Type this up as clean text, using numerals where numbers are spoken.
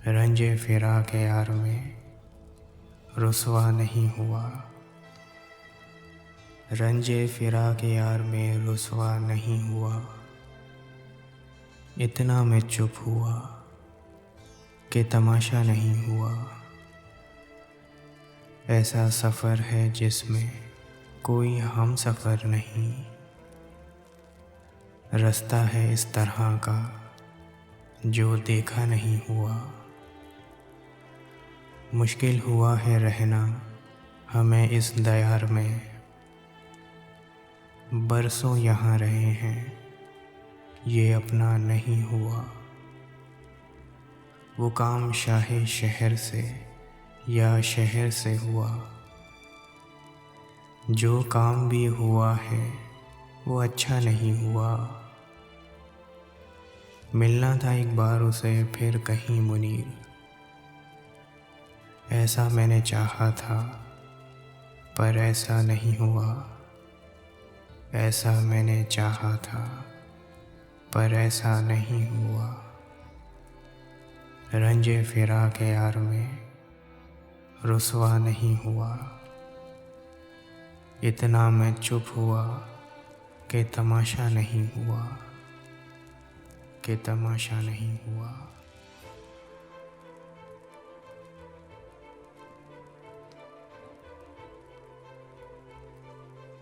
रंजे फिरा के यार में रुसवा नहीं हुआ। रंजे फिरा के यार में रुसवा नहीं हुआ। इतना मैं चुप हुआ कि तमाशा नहीं हुआ। ऐसा सफ़र है जिसमें कोई हम सफ़र नहीं। रास्ता है इस तरह का जो देखा नहीं हुआ। मुश्किल हुआ है रहना हमें इस दयार में। बरसों यहाँ रहे हैं ये अपना नहीं हुआ। वो काम शाहे शहर से या शहर से हुआ। जो काम भी हुआ है वो अच्छा नहीं हुआ। मिलना था एक बार उसे फिर कहीं मुनीर। ऐसा मैंने चाहा था पर ऐसा नहीं हुआ। ऐसा मैंने चाहा था पर ऐसा नहीं हुआ। रंजे फिरा के यार में रुसवा नहीं हुआ। इतना मैं चुप हुआ कि तमाशा नहीं हुआ। कि तमाशा नहीं हुआ।